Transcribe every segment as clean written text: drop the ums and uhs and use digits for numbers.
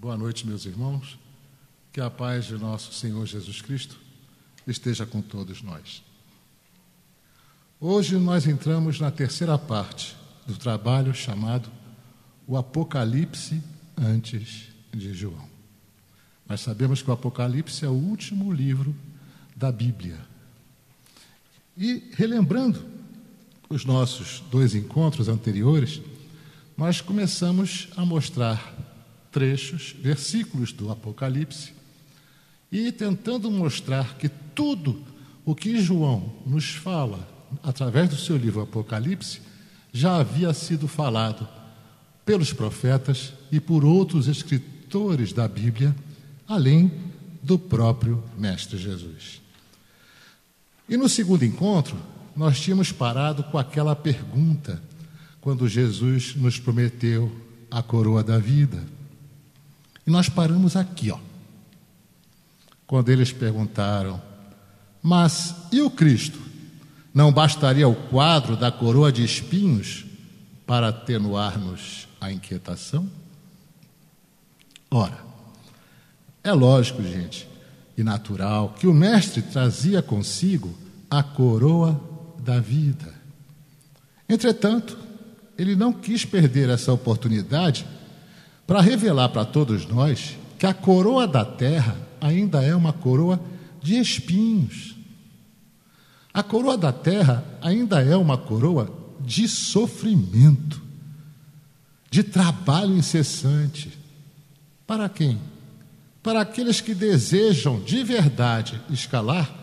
Boa noite, meus irmãos. Que a paz de nosso Senhor Jesus Cristo esteja com todos nós. Hoje nós entramos na terceira parte do trabalho chamado O Apocalipse antes de João. Nós sabemos que o Apocalipse é o último livro da Bíblia. E, relembrando os nossos dois encontros anteriores, nós começamos a mostrar trechos, versículos do Apocalipse, e tentando mostrar que tudo o que João nos fala através do seu livro Apocalipse já havia sido falado pelos profetas e por outros escritores da Bíblia, além do próprio Mestre Jesus. E no segundo encontro, nós tínhamos parado com aquela pergunta, quando Jesus nos prometeu a coroa da vida. E nós paramos aqui, quando eles perguntaram: mas e o Cristo? Não bastaria o quadro da coroa de espinhos para atenuar-nos a inquietação? Ora, é lógico, gente, e natural, que o Mestre trazia consigo a coroa da vida. Entretanto, ele não quis perder essa oportunidade para revelar para todos nós que a coroa da terra ainda é uma coroa de espinhos. A coroa da terra ainda é uma coroa de sofrimento, de trabalho incessante. Para quem? Para aqueles que desejam de verdade escalar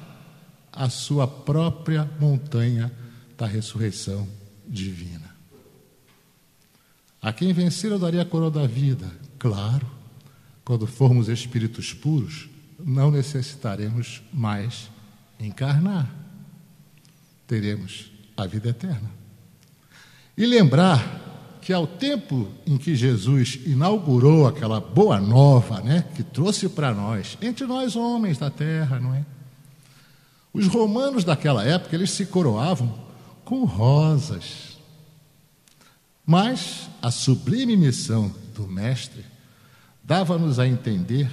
a sua própria montanha da ressurreição divina. A quem vencer eu daria a coroa da vida. Claro, quando formos espíritos puros, não necessitaremos mais encarnar. Teremos a vida eterna. E lembrar que ao tempo em que Jesus inaugurou aquela boa nova, que trouxe para nós, entre nós homens da terra, não é? Os romanos daquela época, eles se coroavam com rosas. Mas a sublime missão do Mestre dava-nos a entender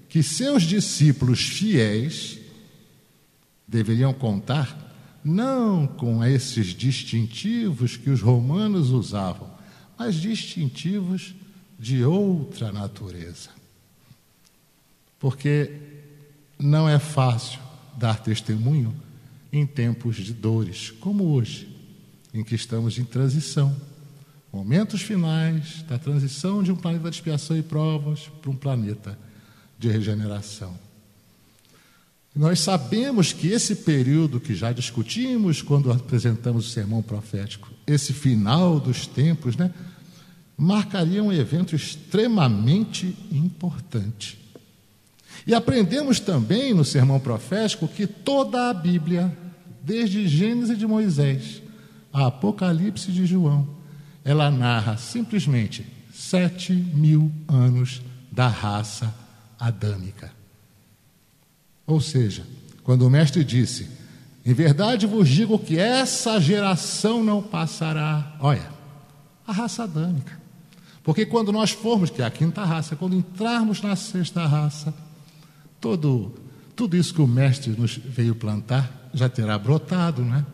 que seus discípulos fiéis deveriam contar não com esses distintivos que os romanos usavam, mas distintivos de outra natureza. Porque não é fácil dar testemunho em tempos de dores, como hoje, em que estamos em transição. Momentos finais da transição de um planeta de expiação e provas para um planeta de regeneração. Nós sabemos que esse período que já discutimos quando apresentamos o sermão profético, esse final dos tempos, marcaria um evento extremamente importante. E aprendemos também no sermão profético que toda a Bíblia, desde Gênesis de Moisés a Apocalipse de João, ela narra simplesmente 7.000 anos da raça adâmica. Ou seja, quando o Mestre disse: em verdade vos digo que essa geração não passará. Olha, a raça adâmica. Porque quando nós formos, que é a quinta raça, quando entrarmos na sexta raça, tudo isso que o Mestre nos veio plantar já terá brotado, não é?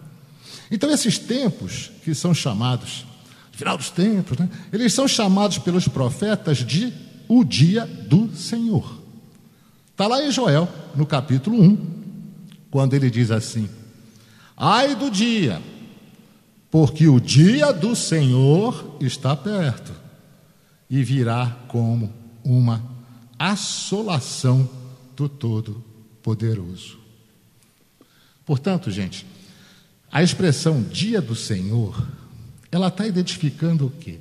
Então esses tempos que são chamados final dos tempos, eles são chamados pelos profetas de o dia do Senhor. Está lá em Joel, no capítulo 1, quando ele diz assim: ai do dia, porque o dia do Senhor está perto, e virá como uma assolação do Todo-Poderoso. Portanto, gente, a expressão dia do Senhor, ela está identificando o quê?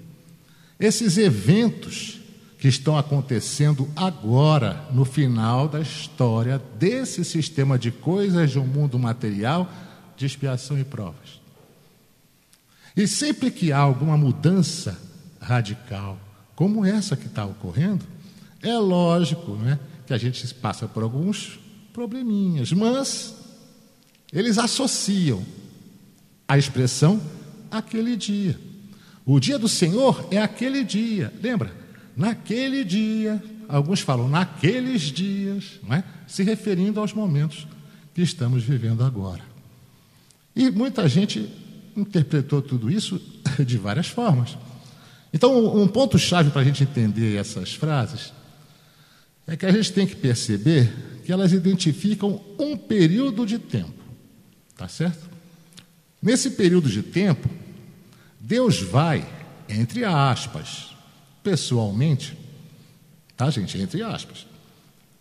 Esses eventos que estão acontecendo agora, no final da história desse sistema de coisas de um mundo material de expiação e provas. E sempre que há alguma mudança radical, como essa que está ocorrendo, é lógico, que a gente passa por alguns probleminhas, mas eles associam a expressão aquele dia. O dia do Senhor é aquele dia. Lembra? naquele dia, alguns falam naqueles dias, não é? Se referindo aos momentos que estamos vivendo agora. E muita gente interpretou tudo isso de várias formas. Então, um ponto-chave para a gente entender essas frases é que a gente tem que perceber que elas identificam um período de tempo, tá certo? Nesse período de tempo, Deus vai, entre aspas, pessoalmente, tá, gente? Entre aspas,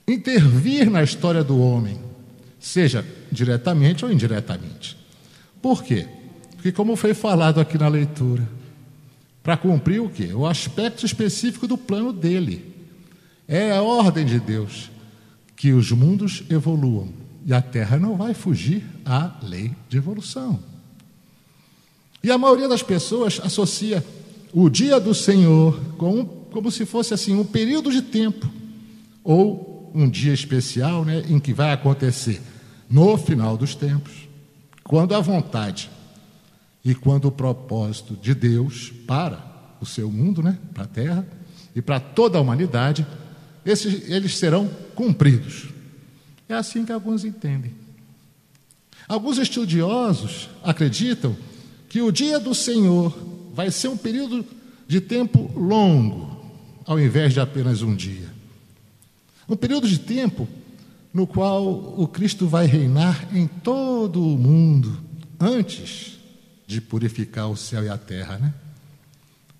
intervir na história do homem, seja diretamente ou indiretamente. Por quê? Porque, como foi falado aqui na leitura, para cumprir o quê? O aspecto específico do plano dele. É a ordem de Deus que os mundos evoluam. E a Terra não vai fugir à lei de evolução. E a maioria das pessoas associa o dia do Senhor como se fosse assim um período de tempo, ou um dia especial, né, em que vai acontecer no final dos tempos, quando a vontade e quando o propósito de Deus para o seu mundo, né, para a Terra e para toda a humanidade, eles serão cumpridos. É assim que alguns entendem. Alguns estudiosos acreditam que o dia do Senhor vai ser um período de tempo longo, ao invés de apenas um dia. Um período de tempo no qual o Cristo vai reinar em todo o mundo, antes de purificar o céu e a terra, né?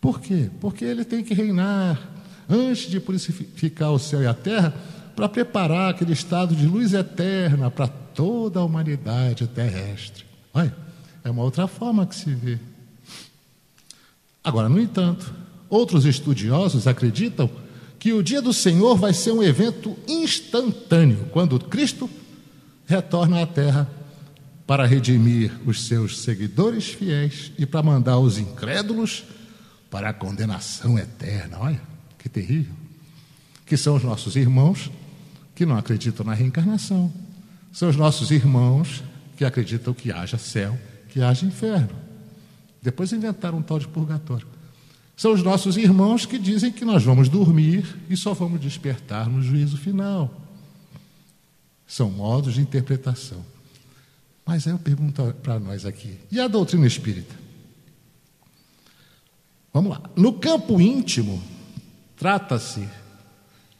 Por quê? Porque ele tem que reinar antes de purificar o céu e a terra, para preparar aquele estado de luz eterna para toda a humanidade terrestre. Olha, é uma outra forma que se vê. Agora, no entanto, outros estudiosos acreditam que o dia do Senhor vai ser um evento instantâneo, quando Cristo retorna à terra para redimir os seus seguidores fiéis e para mandar os incrédulos para a condenação eterna. Olha, que terrível. Que são os nossos irmãos que não acreditam na reencarnação. São os nossos irmãos que acreditam que haja céu, que haja inferno. Depois inventaram um tal de purgatório. São os nossos irmãos que dizem que nós vamos dormir e só vamos despertar no juízo final. São modos de interpretação. Mas aí eu pergunto para nós aqui, e a doutrina espírita? Vamos lá. No campo íntimo, trata-se,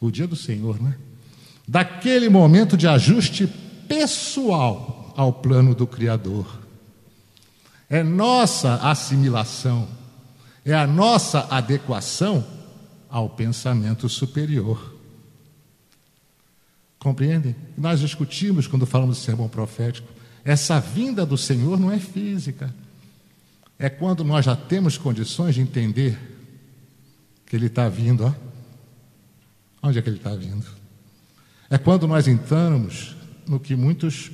o dia do Senhor, né, daquele momento de ajuste pessoal ao plano do Criador. É nossa assimilação, é a nossa adequação ao pensamento superior. Compreendem? Nós discutimos, quando falamos de sermão profético, essa vinda do Senhor não é física. É quando nós já temos condições de entender que Ele está vindo. Ó. Onde é que Ele está vindo? É quando nós entramos no que muitos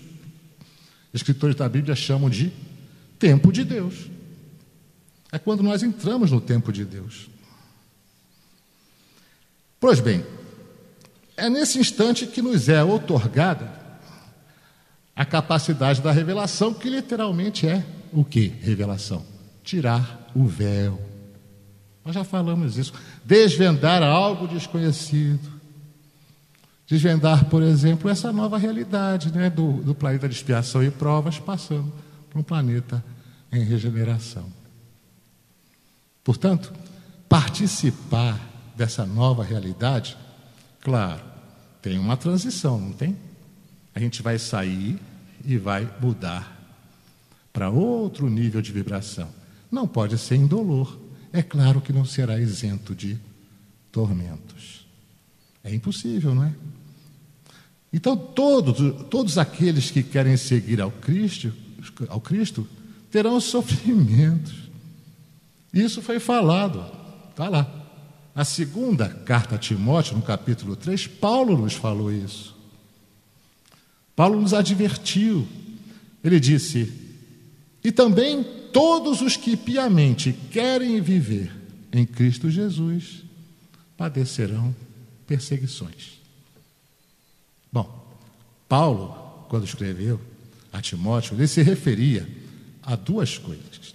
escritores da Bíblia chamam de tempo de Deus. É quando nós entramos no tempo de Deus. Pois bem, é nesse instante que nos é outorgada a capacidade da revelação, que literalmente é o quê? Revelação. Tirar o véu. Nós já falamos isso. Desvendar algo desconhecido. Desvendar, por exemplo, essa nova realidade, né, do planeta de expiação e provas passando para um planeta em regeneração. Portanto, participar dessa nova realidade, claro, tem uma transição, não tem? A gente vai sair e vai mudar para outro nível de vibração. Não pode ser indolor. É claro que não será isento de tormentos. É impossível, não é? Então, todos aqueles que querem seguir ao Cristo terão sofrimentos. Isso foi falado, está lá. Na segunda carta a Timóteo, no capítulo 3, Paulo nos falou isso. Paulo nos advertiu. Ele disse: e também todos os que piamente querem viver em Cristo Jesus padecerão perseguições. Bom, Paulo, quando escreveu a Timóteo, ele se referia a duas coisas.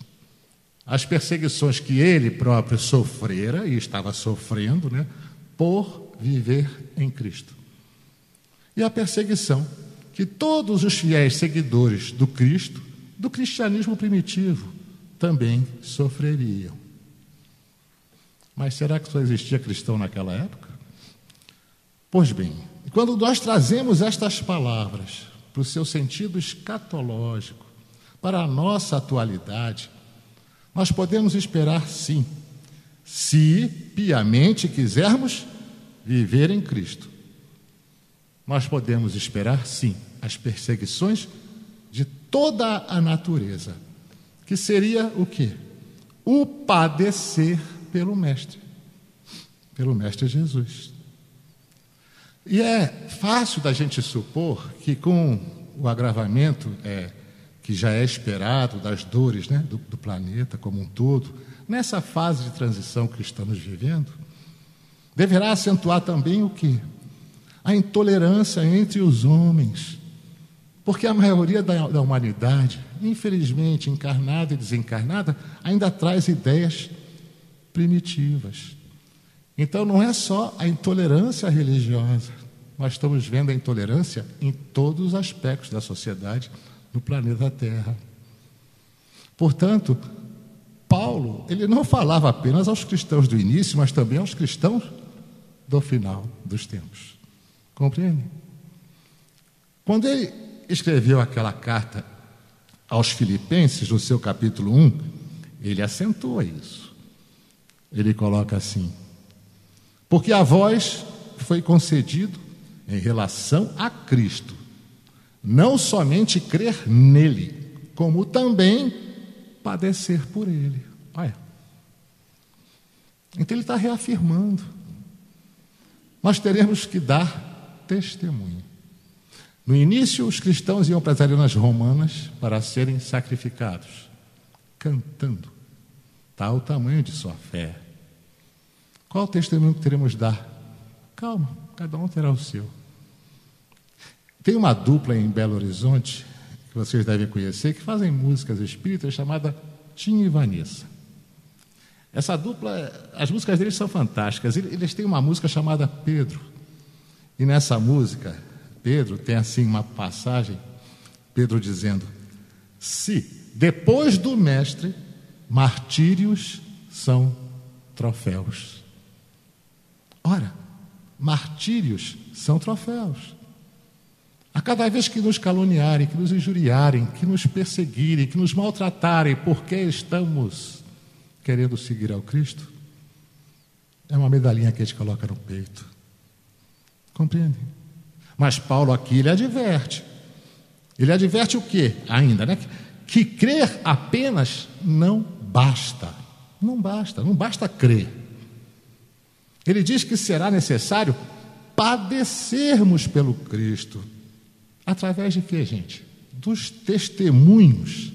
as perseguições que ele próprio sofrera e estava sofrendo, né, por viver em Cristo. E a perseguição que todos os fiéis seguidores do Cristo, do cristianismo primitivo, também sofreriam. Mas será que só existia cristão naquela época? Pois bem, quando nós trazemos estas palavras para o seu sentido escatológico, para a nossa atualidade, nós podemos esperar sim, se piamente quisermos viver em Cristo. Nós podemos esperar sim as perseguições de toda a natureza, que seria o quê? O padecer pelo Mestre Jesus. E é fácil da gente supor que com o agravamento que já é esperado das dores, né, do planeta como um todo, nessa fase de transição que estamos vivendo, deverá acentuar também o quê? A intolerância entre os homens. Porque a maioria da humanidade, infelizmente, encarnada e desencarnada, ainda traz ideias primitivas. Então não é só a intolerância religiosa, nós estamos vendo a intolerância em todos os aspectos da sociedade no planeta Terra. Portanto, Paulo, ele não falava apenas aos cristãos do início, mas também aos cristãos do final dos tempos. Compreende? Quando ele escreveu aquela carta aos Filipenses, no seu capítulo 1, ele acentua isso. Ele coloca assim: porque a vós foi concedido, em relação a Cristo, não somente crer nele, como também padecer por ele. Olha. Então ele está reafirmando. Nós teremos que dar testemunho. No início, os cristãos iam para as arenas romanas para serem sacrificados, cantando. Tal o tamanho de sua fé. Qual o testemunho que teremos de dar? Calma, cada um terá o seu. Tem uma dupla em Belo Horizonte, que vocês devem conhecer, que fazem músicas espíritas, chamada Tim e Vanessa. Essa dupla, as músicas deles são fantásticas. Eles têm uma música chamada Pedro. E nessa música, Pedro tem assim uma passagem, Pedro dizendo: se depois do mestre, martírios são troféus. Ora, martírios são troféus. A cada vez que nos caluniarem, que nos injuriarem, que nos perseguirem, que nos maltratarem, porque estamos querendo seguir ao Cristo, é uma medalhinha que a gente coloca no peito. Compreende? Mas Paulo aqui, ele adverte. Ele adverte o quê ainda, né? Que crer apenas não basta. Não basta crer. Ele diz que será necessário padecermos pelo Cristo. Através de quê, gente? Dos testemunhos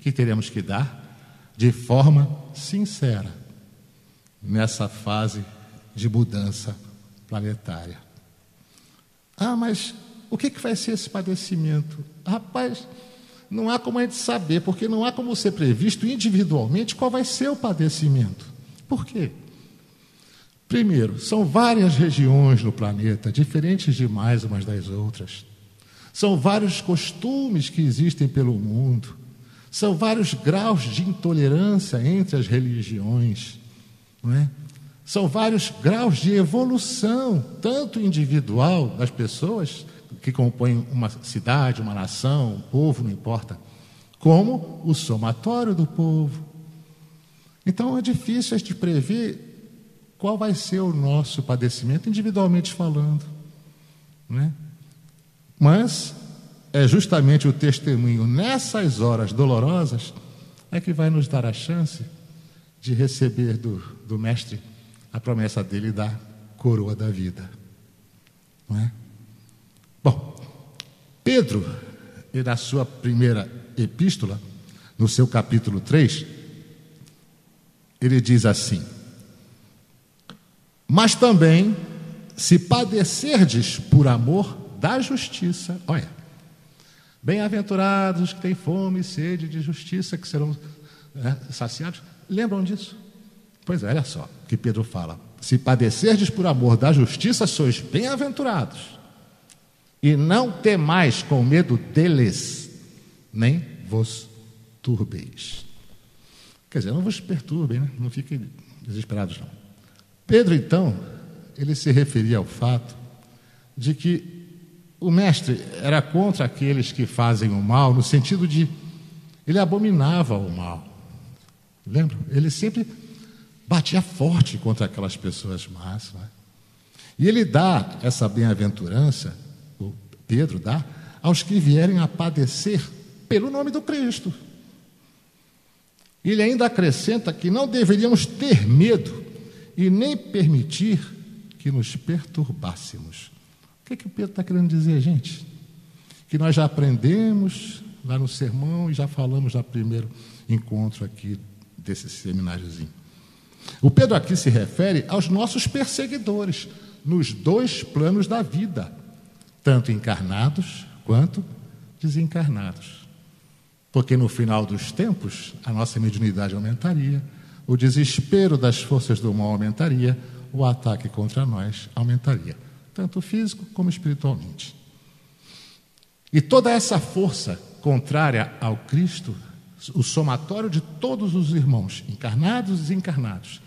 que teremos que dar de forma sincera nessa fase de mudança planetária. Ah, mas o que vai ser esse padecimento? Rapaz, não há como a gente saber, porque não há como ser previsto individualmente qual vai ser o padecimento. Por quê? Primeiro, são várias regiões no planeta, diferentes demais umas das outras. São vários costumes que existem pelo mundo. São vários graus de intolerância entre as religiões, não é? São vários graus de evolução, tanto individual das pessoas que compõem uma cidade, uma nação, um povo, não importa, como o somatório do povo. Então é difícil a gente prever qual vai ser o nosso padecimento, individualmente falando, não é? Mas é justamente o testemunho nessas horas dolorosas é que vai nos dar a chance de receber do Mestre a promessa dele da coroa da vida. Não é? Bom, Pedro, na sua primeira epístola, no seu capítulo 3, ele diz assim: mas também, se padecerdes por amor da justiça, olha, bem-aventurados que têm fome e sede de justiça, que serão saciados. Lembram disso? Pois é, olha só o que Pedro fala. Se padecerdes por amor da justiça, sois bem-aventurados. E não temais com medo deles, nem vos turbeis. Quer dizer, não vos perturbem, né? Não fiquem desesperados, não. Pedro, então, ele se referia ao fato de que o mestre era contra aqueles que fazem o mal, no sentido de ele abominava o mal. Lembram? Ele sempre batia forte contra aquelas pessoas más, né? E ele dá essa bem-aventurança, o Pedro dá, aos que vierem a padecer pelo nome do Cristo. Ele ainda acrescenta que não deveríamos ter medo e nem permitir que nos perturbássemos. O que é que o Pedro está querendo dizer, gente? Que nós já aprendemos lá no sermão e já falamos no primeiro encontro aqui desse semináriozinho. O Pedro aqui se refere aos nossos perseguidores nos dois planos da vida, tanto encarnados quanto desencarnados. Porque no final dos tempos, a nossa mediunidade aumentaria, o desespero das forças do mal aumentaria, o ataque contra nós aumentaria, tanto físico como espiritualmente. E toda essa força contrária ao Cristo, o somatório de todos os irmãos, encarnados e desencarnados,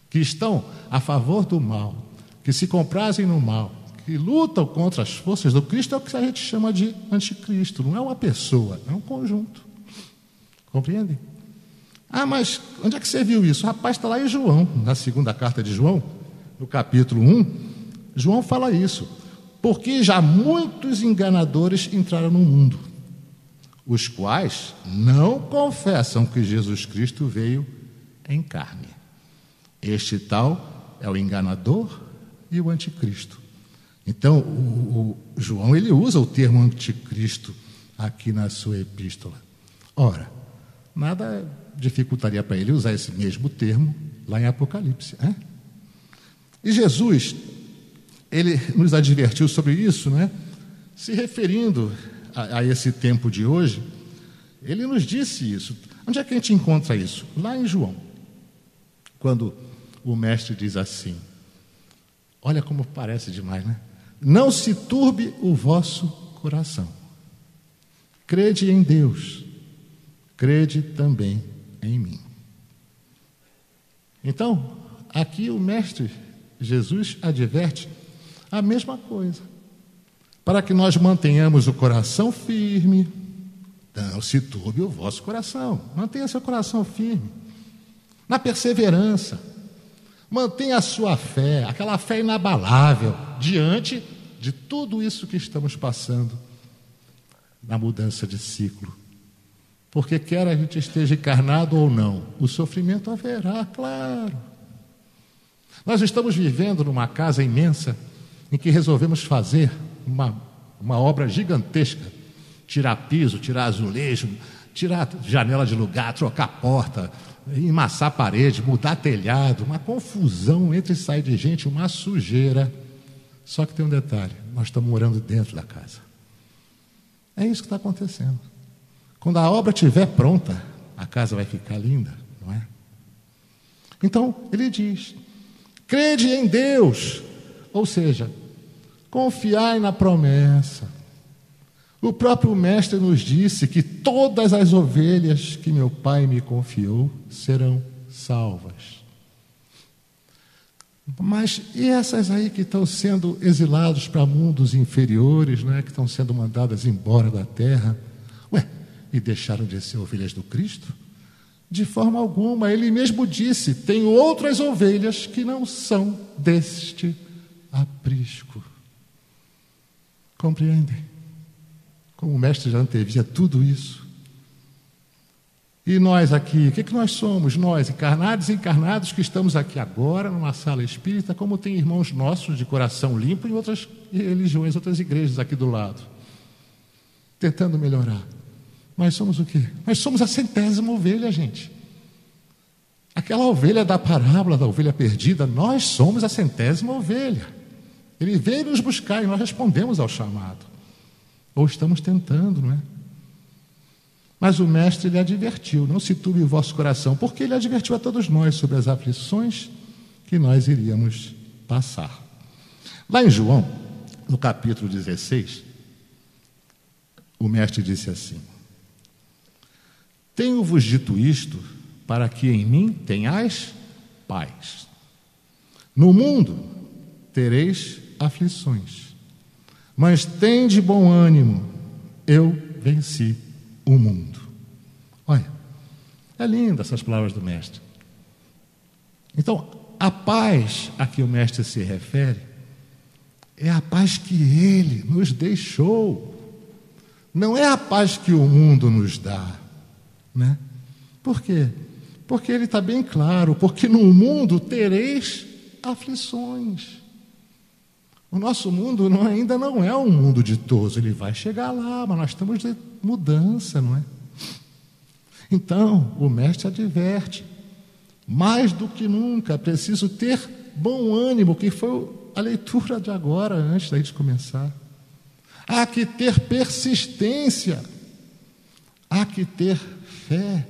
que estão a favor do mal, que se comprazem no mal, que lutam contra as forças do Cristo, é o que a gente chama de anticristo. Não é uma pessoa, é um conjunto. Compreendem? Ah, mas onde é que você viu isso? O rapaz está lá em João, na segunda carta de João, no capítulo 1, João fala isso. Porque já muitos enganadores entraram no mundo, os quais não confessam que Jesus Cristo veio em carne. Este tal é o enganador e o anticristo. Então, o João, ele usa o termo anticristo aqui na sua epístola. Ora, nada dificultaria para ele usar esse mesmo termo lá em Apocalipse, né? E Jesus, ele nos advertiu sobre isso, né? Se referindo a esse tempo de hoje, ele nos disse isso. Onde é que a gente encontra isso? Lá em João, quando o mestre diz assim, olha como parece demais, né? Não se turbe o vosso coração. Crede em Deus, crede também em mim. Então, aqui o mestre Jesus adverte a mesma coisa. Para que nós mantenhamos o coração firme, não se turbe o vosso coração. Mantenha seu coração firme, na perseverança. Mantenha a sua fé, aquela fé inabalável, diante de tudo isso que estamos passando na mudança de ciclo. Porque quer a gente esteja encarnado ou não, o sofrimento haverá, claro. Nós estamos vivendo numa casa imensa em que resolvemos fazer uma obra gigantesca, tirar piso, tirar azulejo, tirar janela de lugar, trocar porta, emassar parede, mudar telhado, uma confusão, entra e sai de gente, uma sujeira. Só que tem um detalhe, nós estamos morando dentro da casa. É isso que está acontecendo. Quando a obra estiver pronta, a casa vai ficar linda, não é? Então, ele diz, crede em Deus, ou seja, confiai na promessa. O próprio mestre nos disse que todas as ovelhas que meu pai me confiou serão salvas. Mas e essas aí que estão sendo exilados para mundos inferiores, né, que estão sendo mandadas embora da terra? Ué, e deixaram de ser ovelhas do Cristo? De forma alguma, ele mesmo disse, tem outras ovelhas que não são deste aprisco. Compreendem? Como o mestre já antevia tudo isso. E nós aqui, o que nós somos? Nós, encarnados e encarnados, que estamos aqui agora, numa sala espírita, como tem irmãos nossos de coração limpo em outras religiões, outras igrejas aqui do lado, tentando melhorar. Nós somos o quê? Nós somos a 100ª ovelha, gente. Aquela ovelha da parábola da ovelha perdida, nós somos a 100ª ovelha. Ele veio nos buscar e nós respondemos ao chamado. Ou estamos tentando, não é? Mas o mestre lhe advertiu: não se turbe o vosso coração, porque ele advertiu a todos nós sobre as aflições que nós iríamos passar. Lá em João, no capítulo 16, o mestre disse assim: tenho-vos dito isto para que em mim tenhais paz. No mundo tereis aflições, mas tende bom ânimo, eu venci o mundo. Olha, é linda essas palavras do mestre. Então, a paz a que o mestre se refere é a paz que ele nos deixou. Não é a paz que o mundo nos dá, né? Por quê? Porque ele está bem claro, porque no mundo tereis aflições. O nosso mundo ainda não é um mundo ditoso, ele vai chegar lá, mas nós estamos de mudança, não é? Então, o mestre adverte: mais do que nunca, é preciso ter bom ânimo, que foi a leitura de agora, antes da gente começar. Há que ter persistência, há que ter fé,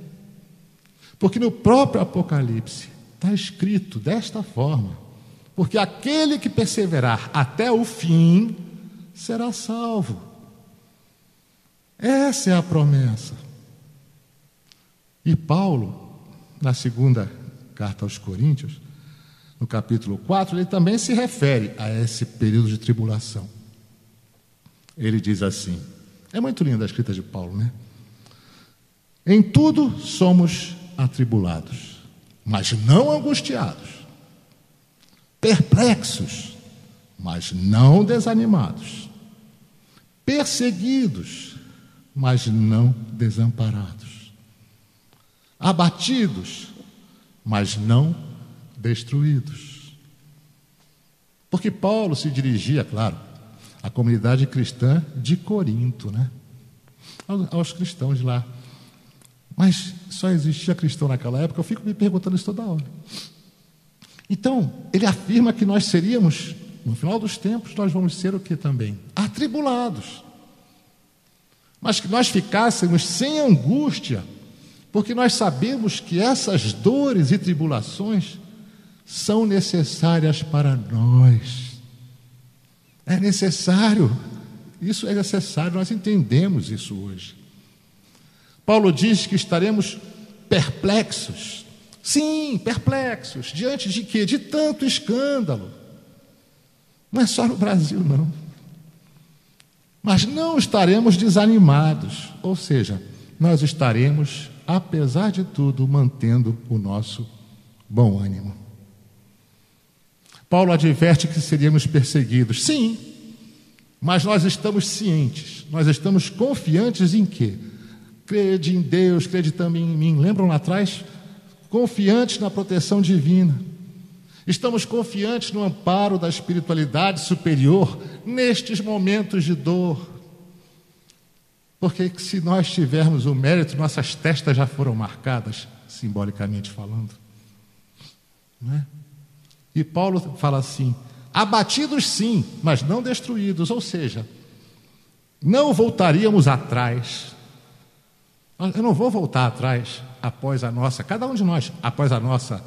porque no próprio Apocalipse está escrito desta forma: porque aquele que perseverar até o fim será salvo. Essa é a promessa. E Paulo, na segunda carta aos Coríntios, no capítulo 4, ele também se refere a esse período de tribulação. Ele diz assim, é muito linda a escrita de Paulo, né? Em tudo somos atribulados, mas não angustiados, perplexos, mas não desanimados, perseguidos, mas não desamparados, abatidos, mas não destruídos. Porque Paulo se dirigia, claro, à comunidade cristã de Corinto, né? Aos cristãos de lá. Mas só existia cristão naquela época, eu fico me perguntando isso toda hora. Então, ele afirma que nós seríamos, no final dos tempos, nós vamos ser o que também? Atribulados. Mas que nós ficássemos sem angústia, porque nós sabemos que essas dores e tribulações são necessárias para nós. É necessário, isso é necessário, nós entendemos isso hoje. Paulo diz que estaremos perplexos. Sim, perplexos. Diante de quê? De tanto escândalo. Não é só no Brasil, não. Mas não estaremos desanimados. Ou seja, nós estaremos, apesar de tudo, mantendo o nosso bom ânimo. Paulo adverte que seríamos perseguidos. Sim, mas nós estamos cientes, nós estamos confiantes em quê? Crede em Deus, crede também em mim. Lembram lá atrás? Confiantes na proteção divina. Estamos confiantes no amparo da espiritualidade superior nestes momentos de dor. Porque se nós tivermos o mérito, nossas testas já foram marcadas, simbolicamente falando. Não é? E Paulo fala assim, abatidos sim, mas não destruídos. Ou seja, não voltaríamos atrás. Eu não vou voltar atrás após a nossa, cada um de nós, após a nossa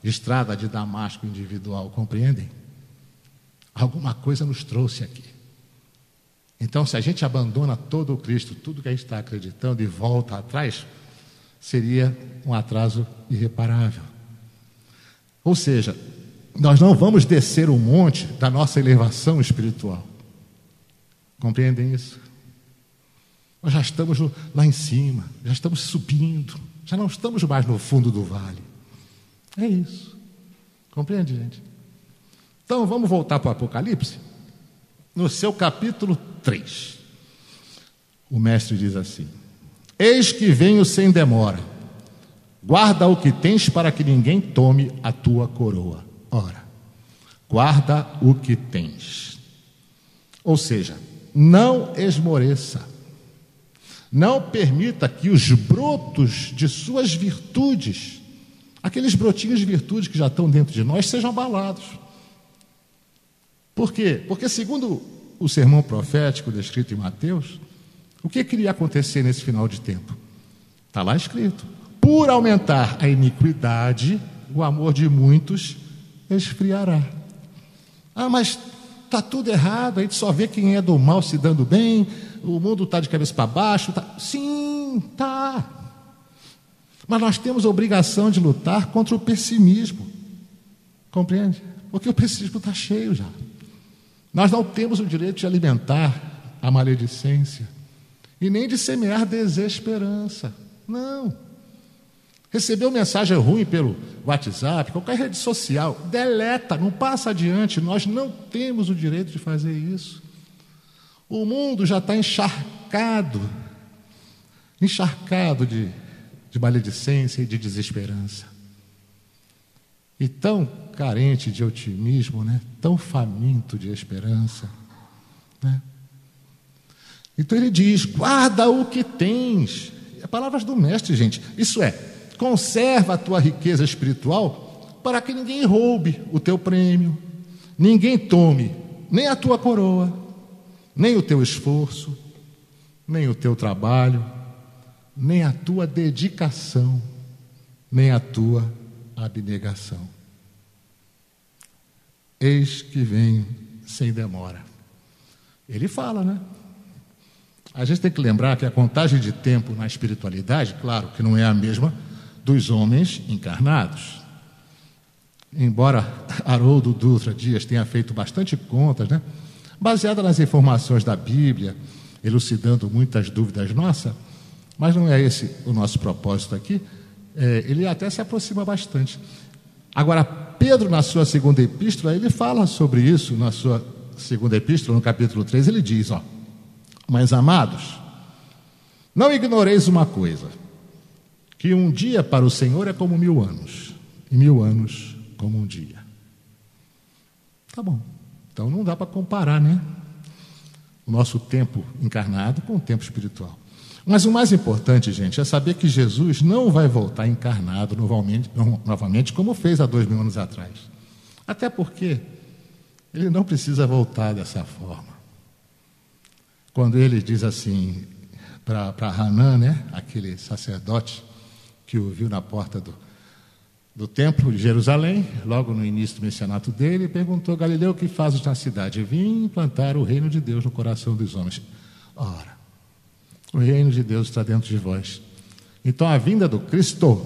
estrada de Damasco individual, compreendem? Alguma coisa nos trouxe aqui. Então, se a gente abandona todo o Cristo, tudo que a gente está acreditando e volta atrás, seria um atraso irreparável. Ou seja, nós não vamos descer o monte da nossa elevação espiritual. Compreendem isso? Nós já estamos lá em cima, já estamos subindo, já não estamos mais no fundo do vale. É isso. Compreende, gente? Então, vamos voltar para o Apocalipse? No seu capítulo 3, o mestre diz assim, eis que venho sem demora, guarda o que tens para que ninguém tome a tua coroa. Ora, guarda o que tens. Ou seja, não esmoreça. Não permita que os brotos de suas virtudes, aqueles brotinhos de virtude que já estão dentro de nós, sejam abalados. Por quê? Porque segundo o sermão profético descrito em Mateus, o que iria acontecer nesse final de tempo? Está lá escrito. Por aumentar a iniquidade, o amor de muitos esfriará. Ah, mas está tudo errado, a gente só vê quem é do mal se dando bem, o mundo está de cabeça para baixo. Sim, está. Mas nós temos a obrigação de lutar contra o pessimismo. Compreende? Porque o pessimismo está cheio já. Nós não temos o direito de alimentar a maledicência e nem de semear desesperança. Não. Recebeu mensagem ruim pelo WhatsApp, qualquer rede social, deleta, não passa adiante. Nós não temos o direito de fazer isso. O mundo já está encharcado de maledicência e de desesperança. E tão carente de otimismo, né? Tão faminto de esperança, né? Então ele diz: guarda o que tens. É palavras do mestre, gente. Isso é, conserva a tua riqueza espiritual para que ninguém roube o teu prêmio, ninguém tome nem a tua coroa, nem o teu esforço, nem o teu trabalho, nem a tua dedicação, nem a tua abnegação. Eis que vem sem demora. Ele fala, né? A gente tem que lembrar que a contagem de tempo na espiritualidade, claro, que não é a mesma dos homens encarnados. Embora Haroldo Dutra Dias tenha feito bastante contas, né? Baseada nas informações da Bíblia, elucidando muitas dúvidas nossas, mas não é esse o nosso propósito aqui. Ele até se aproxima bastante. Agora, Pedro, na sua segunda epístola, ele fala sobre isso. Na sua segunda epístola, no capítulo 3, ele diz: mas amados, não ignoreis uma coisa, que um dia para o Senhor é como 1000 anos, e 1000 anos como um dia. Tá bom, então não dá para comparar, né? O nosso tempo encarnado com o tempo espiritual. Mas o mais importante, gente, é saber que Jesus não vai voltar encarnado novamente como fez há 2000 anos atrás. Até porque ele não precisa voltar dessa forma. Quando ele diz assim para Hanã, né, aquele sacerdote que o viu na porta do templo de Jerusalém, logo no início do messianato dele, perguntou: Galileu, o que fazes na cidade? Vim implantar o reino de Deus no coração dos homens. Ora, o reino de Deus está dentro de vós. Então a vinda do Cristo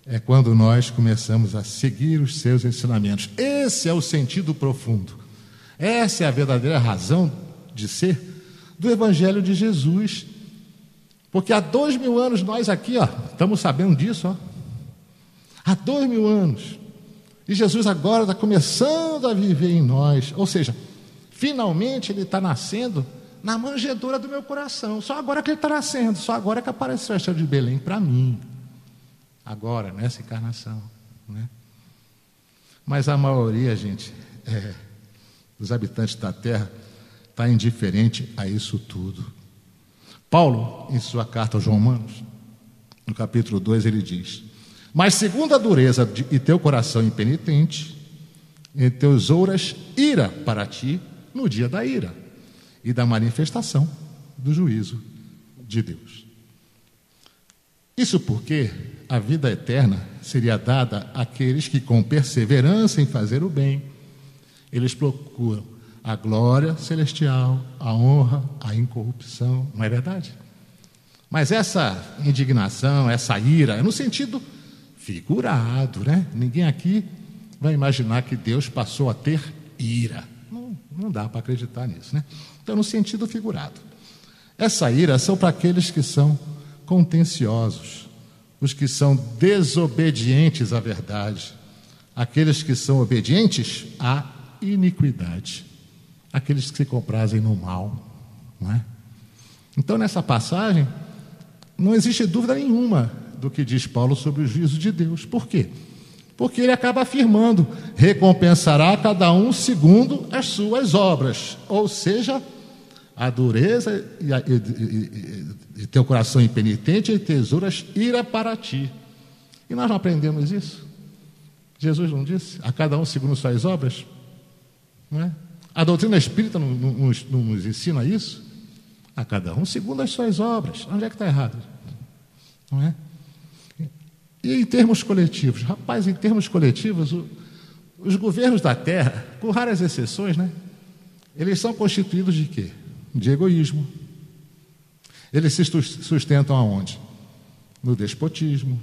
é quando nós começamos a seguir os seus ensinamentos. Esse é o sentido profundo. Essa é a verdadeira razão de ser do Evangelho de Jesus. Porque há 2000 anos nós aqui, estamos sabendo disso, há 2000 anos. E Jesus agora está começando a viver em nós. Ou seja, finalmente ele está nascendo na manjedoura do meu coração. Só agora que ele está nascendo, só agora que apareceu a estrela de Belém para mim. Agora, nessa encarnação, né? Mas a maioria, gente, dos habitantes da terra está indiferente a isso tudo. Paulo, em sua carta aos Romanos, no capítulo 2, ele diz: mas segundo a dureza e teu coração impenitente, em teus ouras ira para ti no dia da ira e da manifestação do juízo de Deus. Isso porque a vida eterna seria dada àqueles que, com perseverança em fazer o bem, eles procuram a glória celestial, a honra, a incorrupção. Não é verdade? Mas essa indignação, essa ira, é no sentido figurado, né? Ninguém aqui vai imaginar que Deus passou a ter ira. Não dá para acreditar nisso, né? Então, no sentido figurado. Essa ira são para aqueles que são contenciosos, os que são desobedientes à verdade, aqueles que são obedientes à iniquidade, aqueles que se comprazem no mal, não é? Então, nessa passagem, não existe dúvida nenhuma do que diz Paulo sobre o juízo de Deus. Por quê? Porque ele acaba afirmando: recompensará cada um segundo as suas obras. Ou seja, a dureza e teu coração impenitente e tesouras ira para ti. E nós não aprendemos isso? Jesus não disse? A cada um segundo suas obras? Não é? A doutrina espírita não nos ensina isso? A cada um segundo as suas obras. Onde é que está errado? não é? E em termos coletivos, rapaz, em termos coletivos, os governos da Terra, com raras exceções, né? Eles são constituídos de quê? De egoísmo. Eles se sustentam aonde? No despotismo,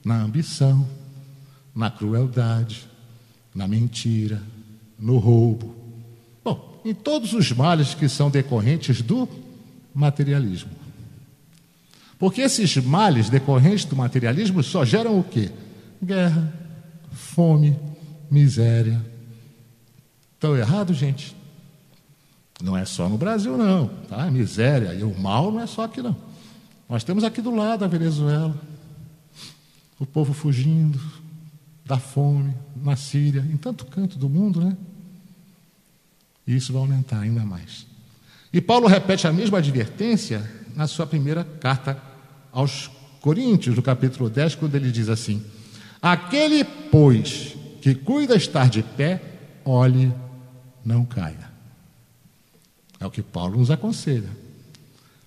na ambição, na crueldade, na mentira, no roubo. Bom, em todos os males que são decorrentes do materialismo. Porque esses males decorrentes do materialismo só geram o quê? Guerra, fome, miséria. Estão errado, gente? Não é só no Brasil, não. Tá? A miséria e o mal não é só aqui, não. Nós temos aqui do lado a Venezuela, o povo fugindo da fome, na Síria, em tanto canto do mundo, né? E isso vai aumentar ainda mais. E Paulo repete a mesma advertência na sua primeira carta aos Coríntios, no capítulo 10, quando ele diz assim: aquele, pois, que cuida estar de pé, olhe, não caia. É o que Paulo nos aconselha.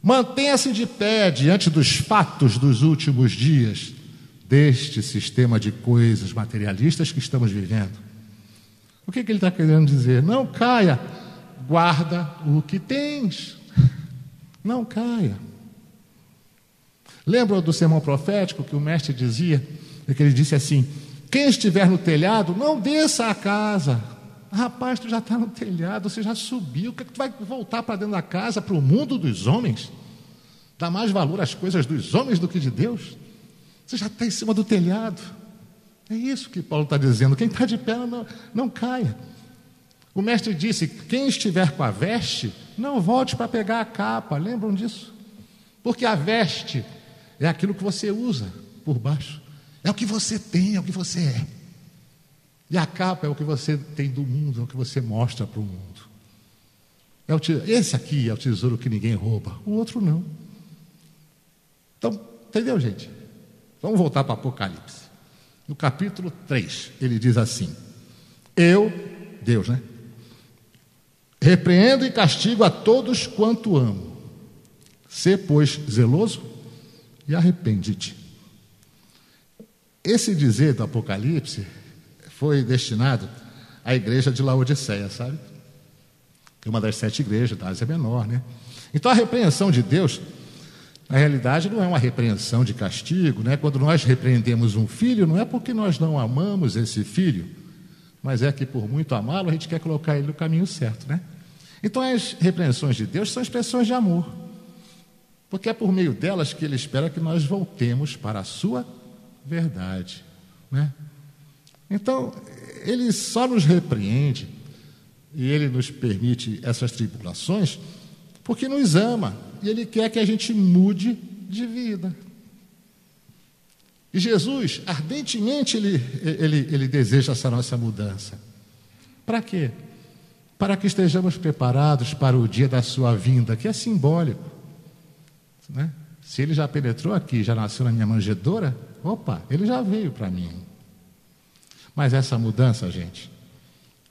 Mantenha-se de pé diante dos fatos dos últimos dias, deste sistema de coisas materialistas que estamos vivendo. O que ele está querendo dizer? Não caia, guarda o que tens. Não caia. Lembra do sermão profético que o mestre dizia? Que ele disse assim: quem estiver no telhado, não desça a casa. Rapaz, tu já está no telhado, você já subiu. O que tu vai voltar para dentro da casa, para o mundo dos homens? Dá mais valor às coisas dos homens do que de Deus? Você já está em cima do telhado. É isso que Paulo está dizendo. Quem está de pé não caia. O mestre disse: quem estiver com a veste, não volte para pegar a capa. Lembram disso? Porque a veste é aquilo que você usa por baixo. É o que você tem, é o que você é. E a capa é o que você tem do mundo, é o que você mostra para o mundo. Esse aqui é o tesouro que ninguém rouba, o outro não. Então, entendeu, gente? Vamos voltar para o Apocalipse. No capítulo 3, ele diz assim: Deus, né? Repreendo e castigo a todos quanto amo. Sê, pois, zeloso e arrepende-te. Esse dizer do Apocalipse foi destinado à igreja de Laodiceia, sabe? É uma das 7 igrejas da Ásia Menor, né? Então a repreensão de Deus, na realidade, não é uma repreensão de castigo, né? Quando nós repreendemos um filho, não é porque nós não amamos esse filho, mas é que por muito amá-lo, a gente quer colocar ele no caminho certo, né? Então as repreensões de Deus são expressões de amor, porque é por meio delas que ele espera que nós voltemos para a sua verdade, né? Então, ele só nos repreende e ele nos permite essas tribulações porque nos ama e ele quer que a gente mude de vida. E Jesus, ardentemente, ele deseja essa nossa mudança. Para quê? Para que estejamos preparados para o dia da sua vinda, que é simbólico, né? Se ele já penetrou aqui, já nasceu na minha manjedoura, opa, ele já veio para mim. Mas essa mudança, gente,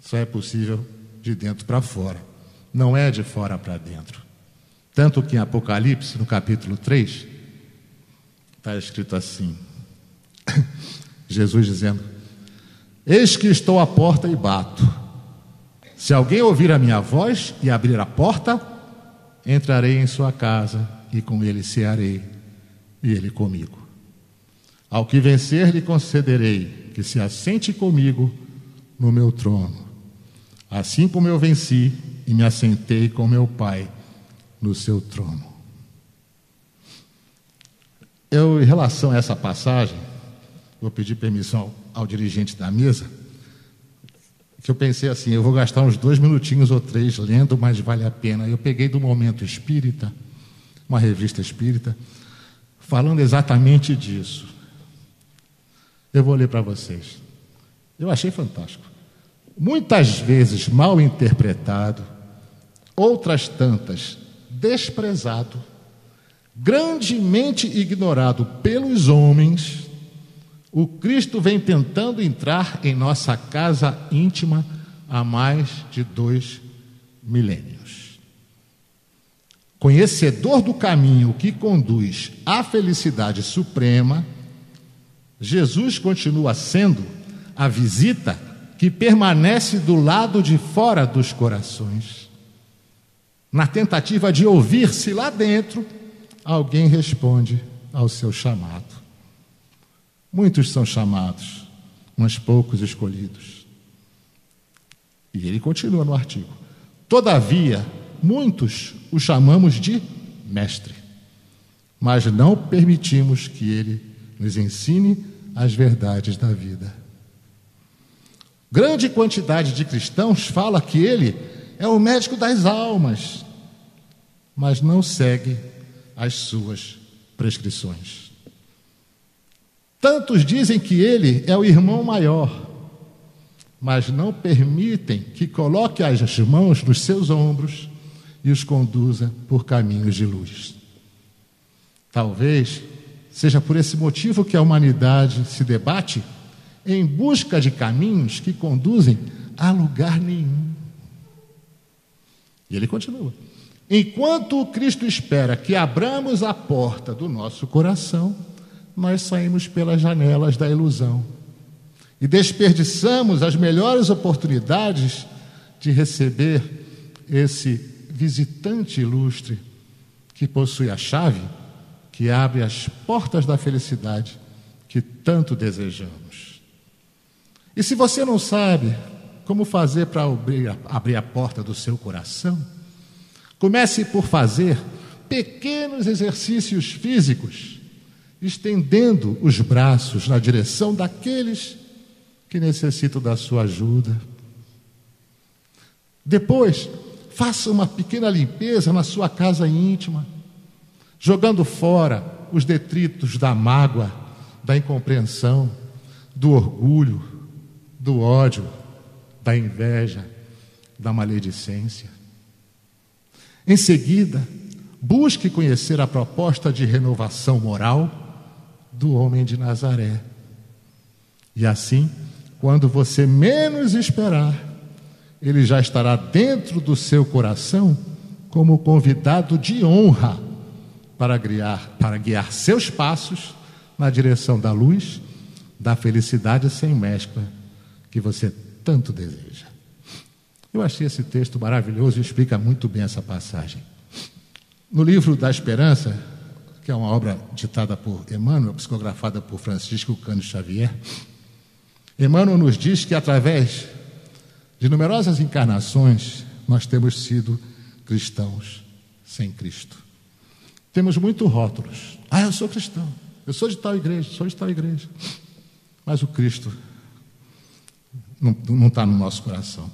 só é possível de dentro para fora, não é de fora para dentro. Tanto que em Apocalipse, no capítulo 3, está escrito assim, Jesus dizendo: eis que estou à porta e bato. Se alguém ouvir a minha voz e abrir a porta, entrarei em sua casa e com ele cearei e ele comigo. Ao que vencer, lhe concederei que se assente comigo no meu trono, assim como eu venci e me assentei com meu Pai no seu trono. Eu, em relação a essa passagem, vou pedir permissão ao dirigente da mesa, que eu pensei assim, eu vou gastar uns 2 minutinhos ou 3 lendo, mas vale a pena. Eu peguei do Momento Espírita, uma revista espírita, falando exatamente disso. Eu vou ler para vocês. Eu achei fantástico. Muitas vezes mal interpretado, outras tantas desprezado, grandemente ignorado pelos homens, o Cristo vem tentando entrar em nossa casa íntima há mais de 2 milênios. conhecedor do caminho que conduz à felicidade suprema, Jesus continua sendo a visita que permanece do lado de fora dos corações, na tentativa de ouvir se lá dentro alguém responde ao seu chamado. Muitos são chamados, mas poucos escolhidos. E ele continua no artigo: todavia, muitos o chamamos de mestre, mas não permitimos que ele nos ensine as verdades da vida. Grande quantidade de cristãos fala que ele é o médico das almas, mas não segue as suas prescrições. Tantos dizem que ele é o irmão maior, mas não permitem que coloque as mãos nos seus ombros e os conduza por caminhos de luz. Talvez seja por esse motivo que a humanidade se debate em busca de caminhos que conduzem a lugar nenhum. E ele continua: enquanto o Cristo espera que abramos a porta do nosso coração, nós saímos pelas janelas da ilusão e desperdiçamos as melhores oportunidades de receber esse visitante ilustre que possui a chave que abre as portas da felicidade que tanto desejamos. E se você não sabe como fazer para abrir a porta do seu coração, comece por fazer pequenos exercícios físicos, estendendo os braços na direção daqueles que necessitam da sua ajuda. Depois, faça uma pequena limpeza na sua casa íntima, jogando fora os detritos da mágoa, da incompreensão, do orgulho, do ódio, da inveja, da maledicência. Em seguida, busque conhecer a proposta de renovação moral do homem de Nazaré. E assim, quando você menos esperar, ele já estará dentro do seu coração como convidado de honra para guiar seus passos na direção da luz, da felicidade sem mescla que você tanto deseja. Eu achei esse texto maravilhoso e explica muito bem essa passagem. No livro da Esperança, que é uma obra ditada por Emmanuel, psicografada por Francisco Cândido Xavier, Emmanuel nos diz que através de numerosas encarnações nós temos sido cristãos sem Cristo. Temos muitos rótulos. Eu sou cristão, eu sou de tal igreja, sou de tal igreja. Mas o Cristo não está no nosso coração.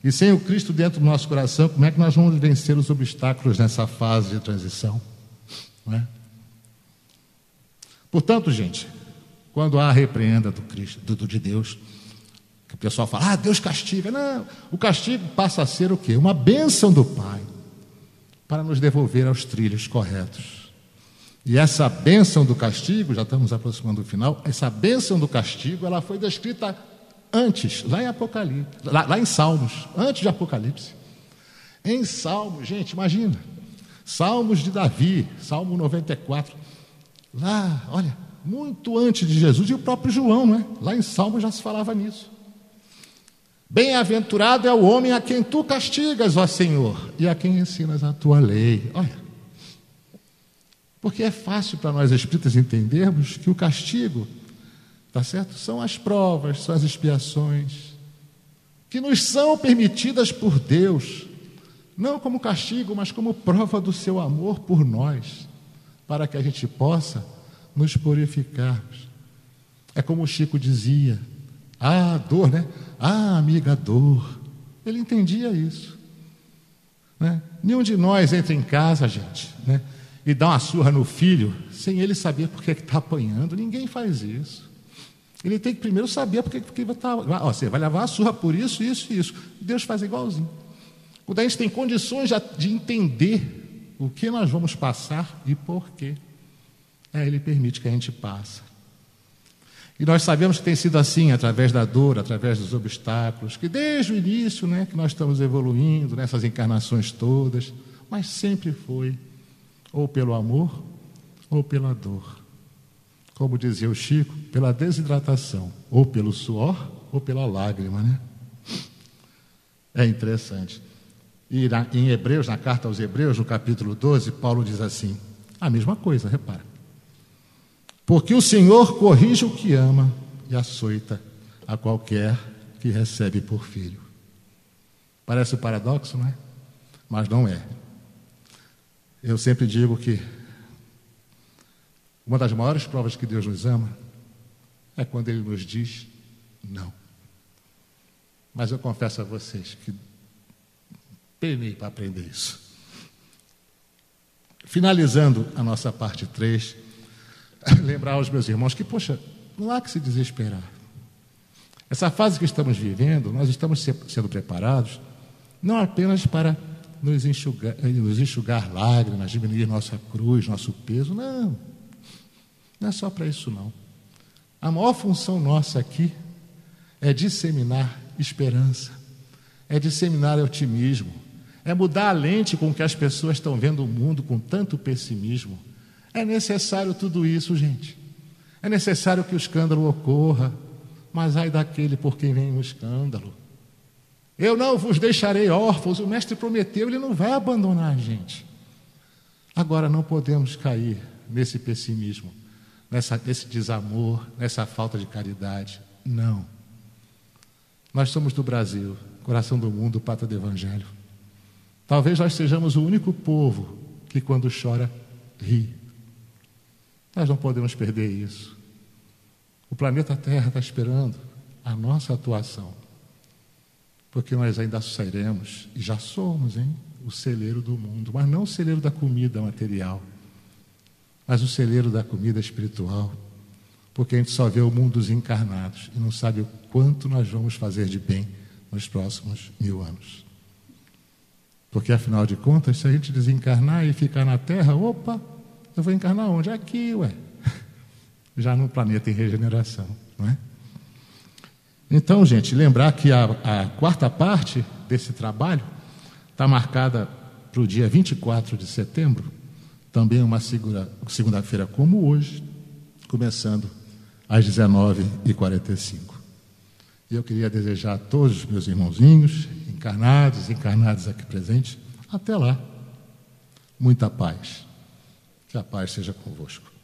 E sem o Cristo dentro do nosso coração, como é que nós vamos vencer os obstáculos nessa fase de transição? Não é? Portanto, gente, quando há a repreenda do Cristo, de Deus, que o pessoal fala, Deus castiga. Não, o castigo passa a ser o quê? Uma bênção do Pai, para nos devolver aos trilhos corretos. E essa bênção do castigo, já estamos aproximando do final, essa bênção do castigo, ela foi descrita antes, lá em Apocalipse, lá em Salmos, antes de Apocalipse. Em Salmos, gente, imagina, Salmos de Davi, Salmo 94, lá, olha, muito antes de Jesus, e o próprio João, né? Lá em Salmos já se falava nisso. Bem-aventurado é o homem a quem tu castigas, ó Senhor, e a quem ensinas a tua lei. Olha, porque é fácil para nós espíritas entendermos que o castigo, tá certo? São as provas, são as expiações que nos são permitidas por Deus, não como castigo, mas como prova do seu amor por nós, para que a gente possa nos purificarmos. É como o Chico dizia, dor, né? Amiga, dor. Ele entendia isso, né? Nenhum de nós entra em casa, gente, né, e dá uma surra no filho sem ele saber por que está apanhando. Ninguém faz isso. Ele tem que primeiro saber por que está. Você vai levar a surra por isso, isso e isso. Deus faz igualzinho. Quando a gente tem condições de entender o que nós vamos passar e por quê, Ele permite que a gente passe. E nós sabemos que tem sido assim, através da dor, através dos obstáculos, que desde o início, né, que nós estamos evoluindo nessas encarnações todas, mas sempre foi ou pelo amor ou pela dor. Como dizia o Chico, pela desidratação, ou pelo suor ou pela lágrima, né? É interessante. E em Hebreus, na carta aos Hebreus, no capítulo 12, Paulo diz assim, a mesma coisa, repara. Porque o Senhor corrige o que ama e açoita a qualquer que recebe por filho. Parece um paradoxo, não é? Mas não é. Eu sempre digo que uma das maiores provas que Deus nos ama é quando Ele nos diz não. Mas eu confesso a vocês que penei para aprender isso. Finalizando a nossa parte 3, lembrar aos meus irmãos que, poxa, não há que se desesperar. Essa fase que estamos vivendo, nós estamos sendo preparados não apenas para nos enxugar lágrimas, diminuir nossa cruz, nosso peso, não. Não é só para isso, não. A maior função nossa aqui é disseminar esperança, é disseminar otimismo, é mudar a lente com que as pessoas estão vendo o mundo com tanto pessimismo. É necessário tudo isso, gente. É necessário que o escândalo ocorra, mas ai daquele por quem vem o escândalo. Eu não vos deixarei órfãos, o Mestre prometeu, Ele não vai abandonar a gente. Agora não podemos cair nesse nesse desamor, nessa falta de caridade. Não. Nós somos do Brasil, coração do mundo, pátria do Evangelho. Talvez nós sejamos o único povo que quando chora, ri. Nós não podemos perder isso. O planeta Terra está esperando a nossa atuação. Porque nós ainda seremos, e já somos, o celeiro do mundo. Mas não o celeiro da comida material, mas o celeiro da comida espiritual. Porque a gente só vê o mundo dos encarnados e não sabe o quanto nós vamos fazer de bem nos próximos 1000 anos. Porque, afinal de contas, se a gente desencarnar e ficar na Terra, opa, eu vou encarnar onde? Aqui, já no planeta em regeneração, não é? Então, gente, lembrar que a quarta parte desse trabalho está marcada para o dia 24 de setembro, também uma segunda-feira como hoje, começando às 19h45. E eu queria desejar a todos os meus irmãozinhos, encarnados aqui presentes, até lá, muita paz. Que a paz seja convosco.